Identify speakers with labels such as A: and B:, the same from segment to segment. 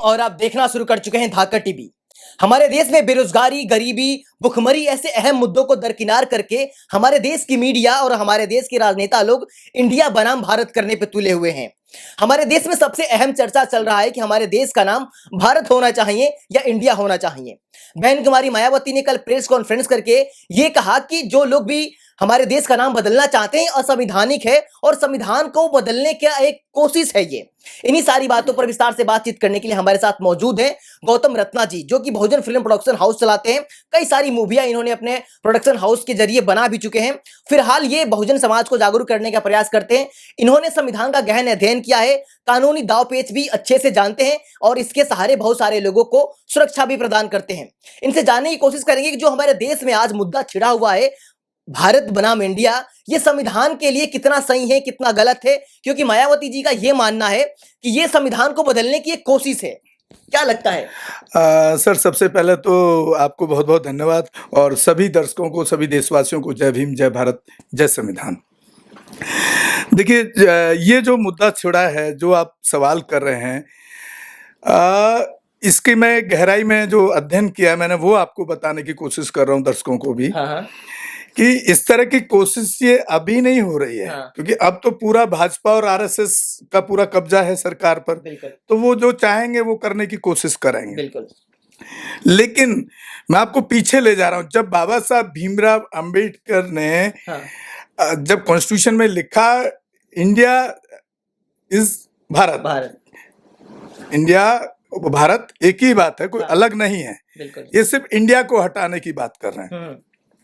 A: और आप देखना शुरू कर चुके हैं धाकड़ टीवी। हमारे देश में बेरोजगारी, गरीबी, भुखमरी ऐसे अहम मुद्दों को दरकिनार करके हमारे देश की मीडिया और हमारे देश के राजनेता लोग इंडिया बनाम भारत करने पे तुले हुए हैं। हमारे देश में सबसे अहम चर्चा चल रहा है कि हमारे देश का नाम भारत होना चाहिए या इंडिया होना चाहिए। बहन कुमारी मायावती ने कल प्रेस कॉन्फ्रेंस करके ये कहा कि जो लोग भी हमारे देश का नाम बदलना चाहते हैं असंवैधानिक है और संविधान को बदलने का एक कोशिश है ये। इन्हीं सारी बातों पर विस्तार से बातचीत करने के लिए हमारे साथ मौजूद हैं गौतम रत्ना जी, जो कि बहुजन फिल्म प्रोडक्शन हाउस चलाते हैं। कई सारी मूवियां इन्होंने अपने प्रोडक्शन हाउस के जरिए बना भी चुके हैं। फिलहाल ये बहुजन समाज को जागरूक करने का प्रयास करते हैं। इन्होंने संविधान का गहन अध्ययन किया है, कानूनी दाव पेच भी अच्छे से जानते हैं और इसके सहारे बहुत सारे लोगों को सुरक्षा भी प्रदान करते हैं। इनसे जानने की कोशिश करेंगे कि जो हमारे देश में आज मुद्दा छिड़ा हुआ है भारत बनाम इंडिया, ये संविधान के लिए कितना सही है, कितना गलत है, क्योंकि मायावती जी का ये मानना है कि ये संविधान को बदलने की एक कोशिश है। क्या लगता है?
B: सर, सबसे पहले तो आपको बहुत बहुत धन्यवाद और सभी दर्शकों को, सभी देशवासियों को जय भीम, जय भारत, जय संविधान। देखिए, ये जो मुद्दा छिड़ा है, जो आप सवाल कर रहे हैं, इसकी मैं गहराई में जो अध्ययन किया है मैंने, वो आपको बताने की कोशिश कर रहा हूँ दर्शकों को भी।
A: हाँ।
B: कि इस तरह की कोशिश ये अभी नहीं हो रही है।
A: हाँ।
B: क्योंकि अब तो पूरा भाजपा और आरएसएस का पूरा कब्जा है सरकार पर, तो वो जो चाहेंगे वो करने की कोशिश करेंगे।
A: बिल्कुल।
B: लेकिन मैं आपको पीछे ले जा रहा हूँ। जब बाबा साहब भीमराव अंबेडकर ने जब कॉन्स्टिट्यूशन में लिखा India is Bharat, India Bharat एक ही बात है, कोई अलग नहीं है। ये सिर्फ इंडिया को हटाने की बात कर रहे हैं।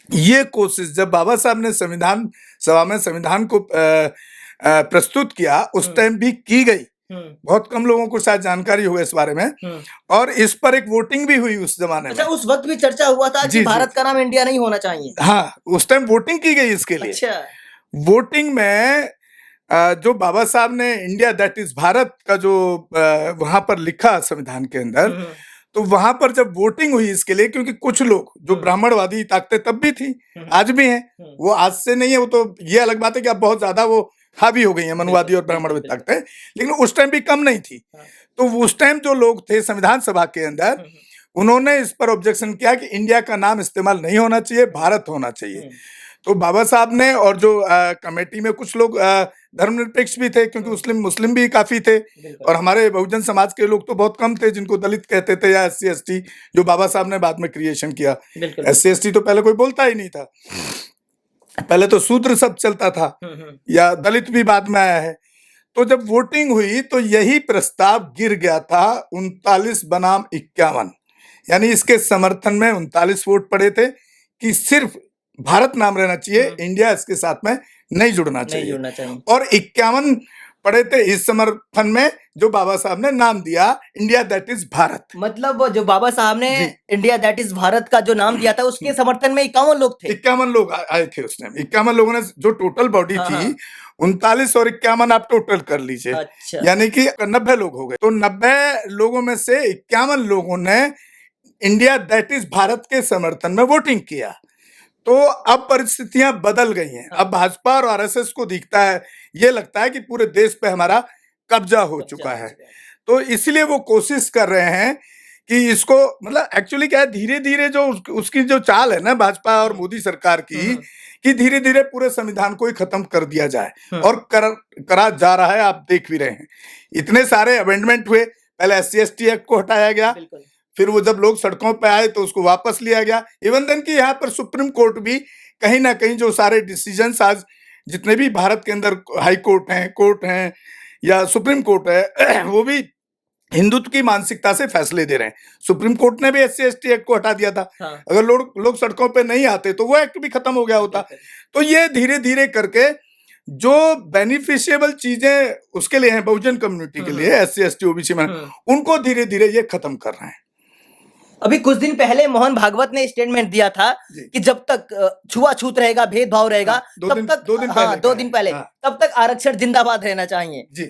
B: ये कोशिश जब बाबा साहब ने संविधान सभा में संविधान को प्रस्तुत किया, उस टाइम भी की गई। बहुत कम लोगों को शायद जानकारी हो इस बारे में, और इस पर एक वोटिंग भी हुई उस जमाने में।
A: उस वक्त भी चर्चा हुआ था कि भारत का नाम इंडिया नहीं होना चाहिए।
B: हाँ, उस टाइम वोटिंग की गई इसके लिए। वोटिंग में जो बाबा साहब ने इंडिया दैट इज भारत का जो वहां पर लिखा संविधान के अंदर, तो वहां पर जब वोटिंग हुई इसके लिए, क्योंकि कुछ लोग जो ब्राह्मणवादी ताकतें तब भी थी, आज भी हैं, वो आज से नहीं है, वो तो ये अलग बात है कि अब बहुत ज्यादा वो हावी हो गई है मनुवादी और ब्राह्मणवादी ताकतें, लेकिन उस टाइम भी कम नहीं थी। तो उस टाइम जो लोग थे संविधान सभा के अंदर, उन्होंने इस पर ऑब्जेक्शन किया कि इंडिया का नाम इस्तेमाल नहीं होना चाहिए, भारत होना चाहिए। तो बाबा साहब ने, और जो कमेटी में कुछ लोग धर्मनिरपेक्ष भी थे, क्योंकि मुस्लिम भी काफी थे, और हमारे बहुजन समाज के लोग तो बहुत कम थे, जिनको दलित कहते थे, या SC ST, जो बाबा साहब ने बाद में क्रिएशन किया। SC ST तो पहले कोई बोलता ही नहीं था, पहले तो शूद्र सब चलता था, या दलित भी बाद में आया है। तो जब वोटिंग हुई तो यही प्रस्ताव गिर गया था 39 बनाम 51, यानी इसके समर्थन में 39 वोट पड़े थे कि सिर्फ भारत नाम रहना चाहिए, इंडिया इसके साथ में नहीं जुड़ना चाहिए। और 51 पड़े थे इस समर्थन में, जो बाबा साहब ने नाम दिया इंडिया दैट इज भारत।
A: मतलब जो बाबा साहब ने इंडिया दैट इज भारत का जो नाम दिया था, उसके समर्थन में 51 लोग थे।
B: 51 लोग आए थे उस टाइम। 51 लोगों ने, जो टोटल बॉडी थी 39 और 51 आप टोटल कर लीजिए। अच्छा। यानी कि 90 लोग हो गए। तो 90 लोगों में से 51 लोगों ने इंडिया दैट इज भारत के समर्थन में वोटिंग किया। तो अब परिस्थितियां बदल गई हैं। अब भाजपा और आरएसएस को दिखता है, ये लगता है कि पूरे देश पे हमारा कब्जा हो चुका है। तो इसलिए वो कोशिश कर रहे हैं कि इसको, मतलब एक्चुअली क्या है, धीरे धीरे जो उसकी जो चाल है ना भाजपा और मोदी सरकार की, कि धीरे धीरे पूरे संविधान को ही खत्म कर दिया जाए, और करा जा रहा है। आप देख भी रहे हैं, इतने सारे अमेंडमेंट हुए। पहले SC ST एक्ट को हटाया गया, फिर वो जब लोग सड़कों पे आए तो उसको वापस लिया गया। इवन देन कि यहाँ पर सुप्रीम कोर्ट भी कहीं ना कहीं, जो सारे डिसीजंस आज जितने भी भारत के अंदर हाई कोर्ट हैं या सुप्रीम कोर्ट है, वो भी हिंदुत्व की मानसिकता से फैसले दे रहे हैं। सुप्रीम कोर्ट ने भी SC ST एक्ट को हटा दिया था। अगर लोग सड़कों पे नहीं आते तो वो एक्ट भी खत्म हो गया होता। तो ये धीरे धीरे करके जो बेनिफिशियबल चीजें उसके लिए हैं, बहुजन कम्युनिटी के लिए, SC ST OBC में, उनको धीरे धीरे ये खत्म कर रहे हैं।
A: अभी कुछ दिन पहले मोहन भागवत ने स्टेटमेंट दिया था कि जब तक छुआछूत रहेगा, भेदभाव रहेगा, तब तक 2 दिन पहले तब तक आरक्षण जिंदाबाद रहना चाहिए जी।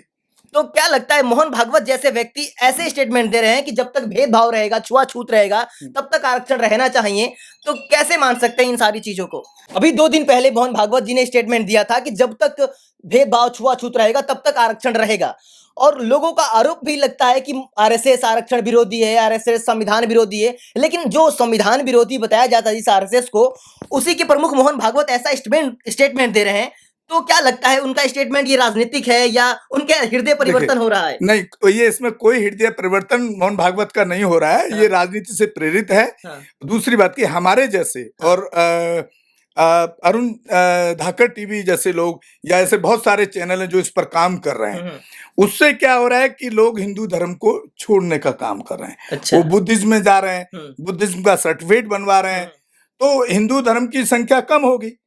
A: तो क्या लगता है, मोहन भागवत जैसे व्यक्ति ऐसे स्टेटमेंट दे रहे हैं कि जब तक भेदभाव रहेगा, छुआछूत रहेगा, तब तक आरक्षण रहना चाहिए, तो कैसे मान सकते हैं इन सारी चीजों को? अभी 2 दिन पहले मोहन भागवत जी ने स्टेटमेंट दिया था कि जब तक भेदभाव, छुआछूत रहेगा, तब तक आरक्षण रहेगा, और लोगों का आरोप भी लगता है कि आरएसएस आरक्षण विरोधी है, आरएसएस संविधान विरोधी है। लेकिन जो संविधान विरोधी बताया जाता है इस आरएसएस को, उसी के प्रमुख मोहन भागवत ऐसा स्टेटमेंट दे रहे हैं। तो क्या लगता है उनका स्टेटमेंट ये राजनीतिक है या उनके हृदय परिवर्तन हो रहा है?
B: नहीं, तो ये इसमें कोई हृदय परिवर्तन मोहन भागवत का नहीं हो रहा है।
A: हाँ।
B: ये राजनीति से प्रेरित है।
A: हाँ।
B: दूसरी बात की हमारे जैसे और अरुण धाकड़ टीवी जैसे लोग या ऐसे बहुत सारे चैनल हैं जो इस पर काम कर रहे हैं, उससे क्या हो रहा है कि लोग हिंदू धर्म को छोड़ने का काम कर रहे हैं।
A: अच्छा।
B: वो बुद्धिज्म में जा रहे हैं, बुद्धिज्म का सर्टिफिकेट बनवा रहे हैं, तो हिंदू धर्म की संख्या कम होगी।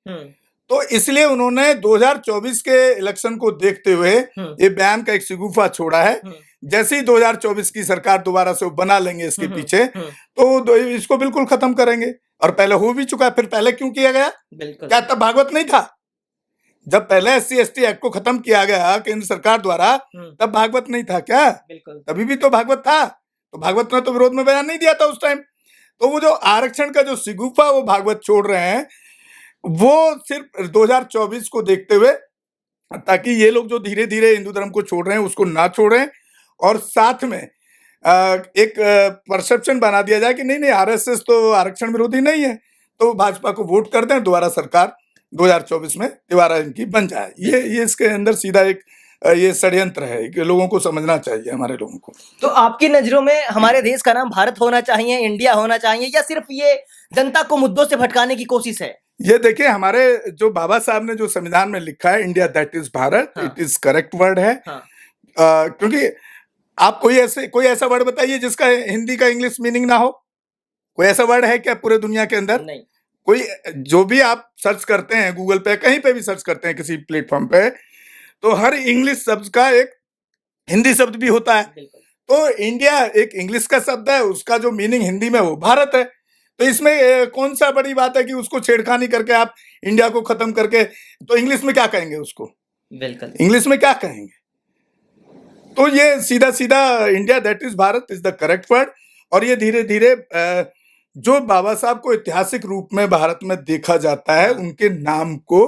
B: तो इसलिए उन्होंने 2024 के इलेक्शन को देखते हुए ये बयान का एक शिगुफा छोड़ा है। जैसे ही 2024 की सरकार दोबारा से बना लेंगे इसके पीछे, तो इसको बिल्कुल खत्म करेंगे। और पहले हो भी चुका है, फिर पहले क्यों किया गया? क्या तब भागवत नहीं था? जब पहले SC/ST एक्ट को खत्म किया गया केंद्र सरकार द्वारा, तब भागवत नहीं था क्या? तभी भी तो भागवत था। तो भागवत ने तो विरोध में बयान नहीं दिया था उस टाइम। तो वो जो आरक्षण का जो शिगुफा वो भागवत छोड़ रहे हैं, वो सिर्फ 2024 को देखते हुए, ताकि ये लोग जो धीरे धीरे हिंदू धर्म को छोड़ रहे हैं उसको ना छोड़ें, और साथ में एक परसेप्शन बना दिया जाए कि नहीं आरएसएस तो आरक्षण विरोधी नहीं है, तो भाजपा को वोट कर दें, दोबारा सरकार 2024 में दोबारा इनकी बन जाए। ये इसके अंदर सीधा एक ये षड्यंत्र है कि लोगों को समझना चाहिए, हमारे लोगों को।
A: तो आपकी नजरों में हमारे देश का नाम भारत होना चाहिए, इंडिया होना चाहिए, या सिर्फ ये जनता को मुद्दों से भटकाने की कोशिश है?
B: ये देखिए, हमारे जो बाबा साहब ने जो संविधान में लिखा है, India that is Bharat, it is correct word है। क्योंकि आप कोई ऐसा वर्ड बताइए जिसका हिंदी का इंग्लिश मीनिंग ना हो। कोई ऐसा वर्ड है क्या पूरे दुनिया के अंदर?
A: नहीं। कोई
B: जो भी आप सर्च करते हैं गूगल पे, कहीं पे भी सर्च करते हैं किसी प्लेटफॉर्म पे, तो हर इंग्लिश शब्द का एक हिंदी शब्द भी होता है। तो इंडिया एक इंग्लिश का शब्द है, उसका जो मीनिंग हिंदी में वो भारत है। तो इसमें कौन सा बड़ी बात है कि उसको छेड़खानी करके आप इंडिया को खत्म करके, तो इंग्लिश में क्या कहेंगे उसको?
A: बिल्कुल,
B: इंग्लिश में क्या कहेंगे? तो ये सीधा सीधा India that is Bharat is the correct word. और ये धीरे धीरे जो बाबा साहब को ऐतिहासिक रूप में भारत में देखा जाता है, उनके नाम को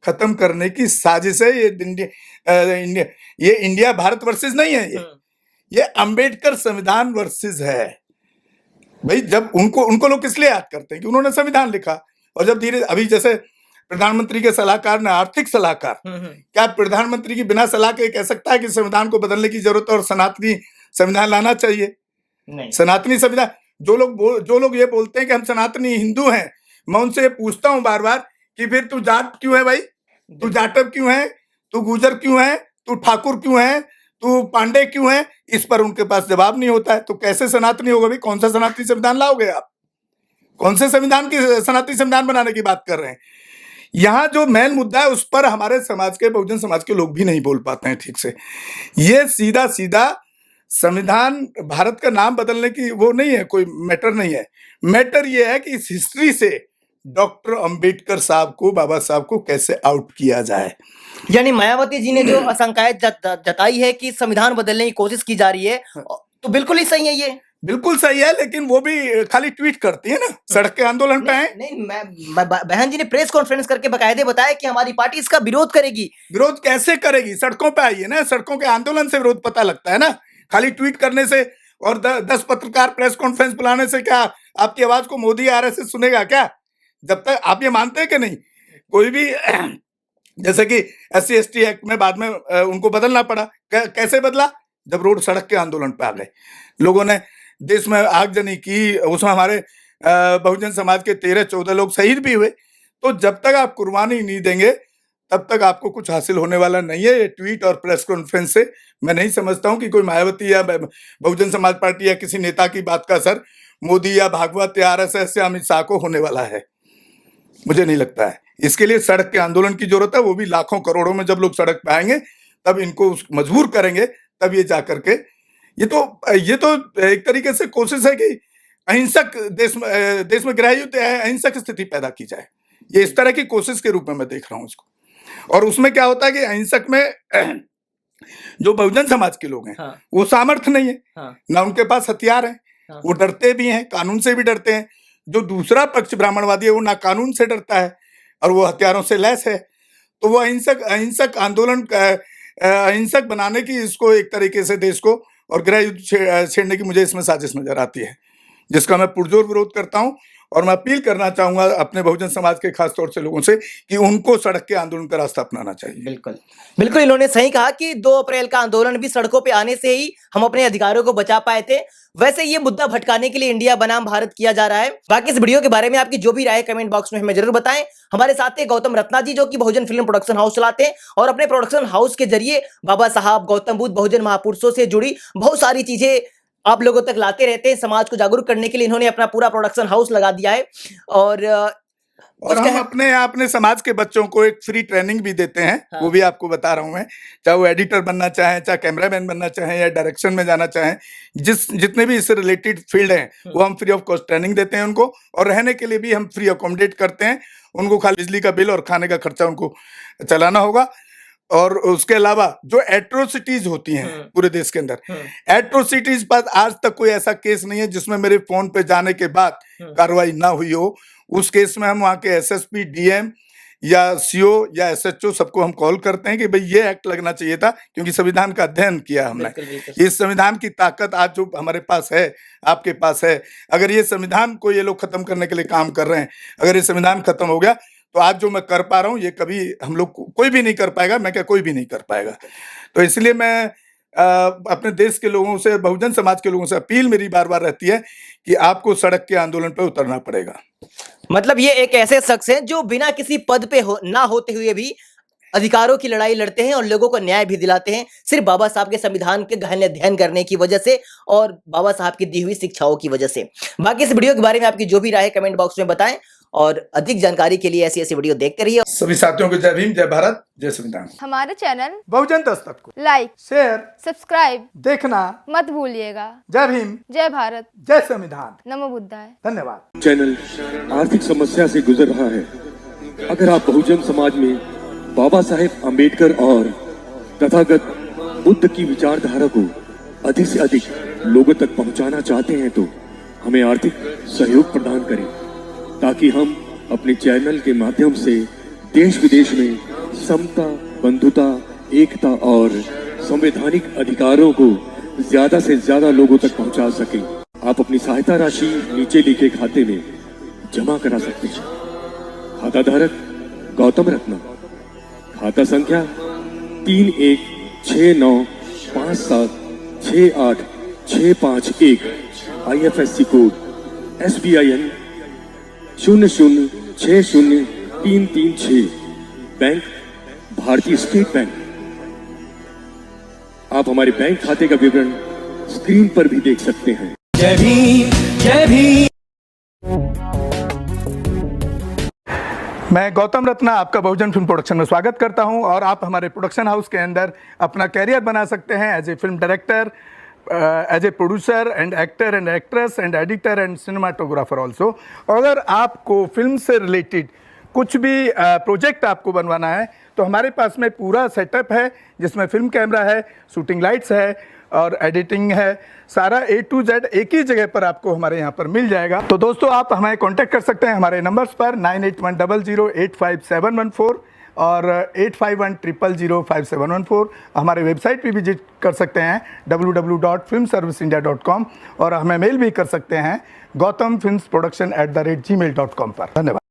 B: खत्म करने की साजिश है। ये इंडिया भारत वर्सेस नहीं है, ये अंबेडकर संविधान वर्सेस है। भाई, जब उनको लोग किस लिए याद करते हैं कि उन्होंने संविधान लिखा। और जब धीरे, अभी जैसे प्रधानमंत्री के सलाहकार ने, आर्थिक सलाहकार, क्या प्रधानमंत्री की बिना सलाह के कह सकता है कि संविधान को बदलने की जरूरत है और सनातनी संविधान लाना चाहिए? नहीं। सनातनी संविधान, जो लोग ये बोलते हैं कि हम सनातनी हिंदू हैं, मैं उनसे पूछता हूं बार बार कि फिर तू जाट क्यों है भाई? तू जाटव क्यों है? तू गुजर क्यों है? तू ठाकुर क्यों है? तू पांडे क्यों है? इस पर उनके पास जवाब नहीं होता है। तो कैसे सनातनी होगा भाई? कौन सा सनातनी संविधान लाओगे आप? कौन से संविधान की सनातनी संविधान बनाने की बात कर रहे हैं? यहाँ जो मेन मुद्दा है उस पर हमारे समाज के, बहुजन समाज के लोग भी नहीं बोल पाते हैं ठीक से। ये सीधा सीधा संविधान, भारत का नाम बदलने की वो नहीं है, कोई मैटर नहीं है। मैटर ये है कि इस हिस्ट्री से डॉक्टर अंबेडकर साहब को, बाबा साहब को कैसे आउट किया जाए।
A: यानी मायावती जी ने जो आशंकाएं जताई है कि संविधान बदलने की कोशिश की जा रही है, तो बिल्कुल ही सही है। ये बिल्कुल सही है, लेकिन वो भी खाली ट्वीट करती है ना, सड़क के आंदोलन पे है। नहीं, बहन जी ने प्रेस कॉन्फ्रेंस करके बकायदे बताया कि हमारी पार्टी इसका विरोध करेगी। विरोध कैसे करेगी? सड़कों पे आई है ना, सड़कों के आंदोलन से विरोध पता लगता है ना, खाली ट्वीट करने से और 10 पत्रकार प्रेस कॉन्फ्रेंस बुलाने से क्या आपकी आवाज को मोदी RSS सुनेगा क्या? जब तक आप ये मानते हैं कि नहीं, कोई भी जैसे कि SC/ST एक्ट में बाद में उनको बदलना पड़ा, कैसे बदला? जब रोड सड़क के आंदोलन पे आ गए, लोगों ने देश में आगजनी की, उसमें हमारे बहुजन समाज के 13-14 लोग शहीद भी हुए। तो जब तक आप कुर्बानी नहीं देंगे तब तक आपको कुछ हासिल होने वाला नहीं है। ये ट्वीट और प्रेस कॉन्फ्रेंस से मैं नहीं समझता हूं कि कोई मायावती या बहुजन समाज पार्टी या किसी नेता की बात का असर मोदी या भागवत या RSS या अमित शाह को होने वाला है, मुझे नहीं लगता है। इसके लिए सड़क के आंदोलन की जरूरत है, वो भी लाखों करोड़ों में जब लोग सड़क पे आएंगे तब इनको मजबूर करेंगे, तब ये जा करके, ये तो एक तरीके से कोशिश है कि अहिंसक देश में गृह युद्ध है, अहिंसक स्थिति पैदा की जाए। ये इस तरह की कोशिश के रूप में मैं देख रहा हूँ इसको। और उसमें क्या होता है कि अहिंसक में जो बहुजन समाज के लोग हैं, हाँ, वो सामर्थ्य नहीं है, हाँ, ना उनके पास हथियार हैं, हाँ, वो डरते भी हैं, कानून से भी डरते हैं। जो दूसरा पक्ष ब्राह्मणवादी है वो ना कानून से डरता है और वो हथियारों से लैस है। तो वो अहिंसक आंदोलन
B: अहिंसक बनाने की, इसको एक तरीके से देश को और गृह युद्ध छेड़ने की मुझे इसमें साजिश नजर आती है, जिसका मैं पुरजोर विरोध करता हूं। और मैं अपील करना चाहूंगा अपने बहुजन समाज के खास तौर से लोगों से कि उनको सड़क के आंदोलन का रास्ता अपनाना चाहिए।
A: बिल्कुल बिल्कुल, इन्होंने सही कहा कि 2 अप्रैल का आंदोलन भी सड़कों पे आने से ही हम अपने अधिकारों को बचा पाए थे। वैसे ये मुद्दा भटकाने के लिए इंडिया बनाम भारत किया जा रहा है। बाकी इस वीडियो के बारे में आपकी जो भी राय है कमेंट बॉक्स में हमें जरूर बताएं। हमारे साथ थे गौतम रत्ना जी, जो कि बहुजन फिल्म प्रोडक्शन हाउस चलाते हैं और अपने प्रोडक्शन हाउस के जरिए बाबा साहब, गौतम बुद्ध, बहुजन महापुरुषों से जुड़ी बहुत सारी चीजें आप लोगों तक लाते रहते हैं। समाज को जागरूक करने के लिए इन्होंने अपना पूरा प्रोडक्शन हाउस लगा दिया है। और
B: हम अपने समाज के बच्चों को एक फ्री ट्रेनिंग भी देते हैं। हाँ। वो भी आपको बता रहा हूं मैं, चाहे वो एडिटर बनना चाहें, चाहे कैमरामैन बनना चाहें या डायरेक्शन में जाना चाहें, जितने भी इससे रिलेटेड फील्ड हैं वो हम फ्री ऑफ कॉस्ट ट्रेनिंग देते हैं उनको। और रहने के लिए भी हम फ्री अकोमोडेट करते हैं उनको, खाली बिजली का बिल और खाने का खर्चा उनको चलाना होगा। और उसके अलावा जो एट्रोसिटीज होती हैं पूरे देश के अंदर, एट्रोसिटीज पर आज तक कोई ऐसा केस नहीं है जिसमें मेरे फोन पे जाने के बाद कार्रवाई ना हुई हो। उस केस में हम वहाँ के एसएसपी, डीएम या सीओ या एसएचओ सबको हम कॉल करते हैं कि भाई ये एक्ट लगना चाहिए था, क्योंकि संविधान का अध्ययन किया हमने। इस संविधान की ताकत आज जो हमारे पास है, आपके पास है, अगर ये संविधान को ये लोग खत्म करने के लिए काम कर रहे हैं, अगर ये संविधान खत्म हो गया तो आज जो मैं कर पा रहा हूँ ये कभी हम लोग कोई भी नहीं कर पाएगा। मैं क्या, कोई भी नहीं कर पाएगा। तो इसलिए मैं अपने देश के लोगों से, बहुजन समाज के लोगों से अपील मेरी बार बार रहती है कि आपको सड़क के आंदोलन पर उतरना पड़ेगा।
A: मतलब ये एक ऐसे शख्स हैं जो बिना किसी पद पे ना होते हुए भी अधिकारों की लड़ाई लड़ते हैं और लोगों को न्याय भी दिलाते हैं, सिर्फ बाबा साहब के संविधान के गहन अध्ययन करने की वजह से और बाबा साहब की दी हुई शिक्षाओं की वजह से। बाकी इस वीडियो के बारे में आपकी जो भी राय है कमेंट बॉक्स में बताएं और अधिक जानकारी के लिए ऐसी वीडियो देखते रहिए।
B: सभी साथियों को जय भीम, जय भारत, जय संविधान।
C: हमारे चैनल
B: बहुजन दस्तक को
C: लाइक,
B: शेयर,
C: सब्सक्राइब
B: देखना
C: मत भूलिएगा।
B: जय भीम,
C: जय भारत,
B: जय संविधान,
C: नमो बुद्धाय।
B: धन्यवाद।
D: चैनल आर्थिक समस्या से गुजर रहा है। अगर आप बहुजन समाज में बाबा साहेब अम्बेडकर और तथागत बुद्ध की विचारधारा को अधिक से अधिक लोगों तक पहुंचाना चाहते हैं तो हमें आर्थिक सहयोग प्रदान करें, ताकि हम अपने चैनल के माध्यम से देश विदेश में समता, बंधुता, एकता और संवैधानिक अधिकारों को ज्यादा से ज्यादा लोगों तक पहुंचा सकें। आप अपनी सहायता राशि नीचे लिखे खाते में जमा करा सकते हैं। खाता धारक गौतम रत्ना, खाता संख्या 3169576865 IFSC कोड SBIN 0060336, बैंक भारतीय स्टेट बैंक। आप हमारे बैंक खाते का विवरण स्क्रीन पर भी देख सकते हैं।
A: जय भीम, जय भीम।
B: मैं गौतम रत्ना आपका बहुजन फिल्म प्रोडक्शन में स्वागत करता हूं और आप हमारे प्रोडक्शन हाउस के अंदर अपना कैरियर बना सकते हैं as a film director, as a producer and actor and actress and editor and cinematographer also. अगर आपको फिल्म से रिलेटेड कुछ भी प्रोजेक्ट आपको बनवाना है तो हमारे पास में पूरा सेटअप है, जिसमें फिल्म कैमरा है, शूटिंग लाइट्स है और एडिटिंग है। सारा A to Z एक ही जगह पर आपको हमारे यहाँ पर मिल जाएगा। तो दोस्तों आप हमें कांटेक्ट कर सकते हैं हमारे नंबर्स पर 9810085714 और 8510005714। हमारे वेबसाइट पे विजिट कर सकते हैं www.filmserviceindia.com और हमें मेल भी कर सकते हैं gautamfilmsproduction@gmail.com पर। धन्यवाद।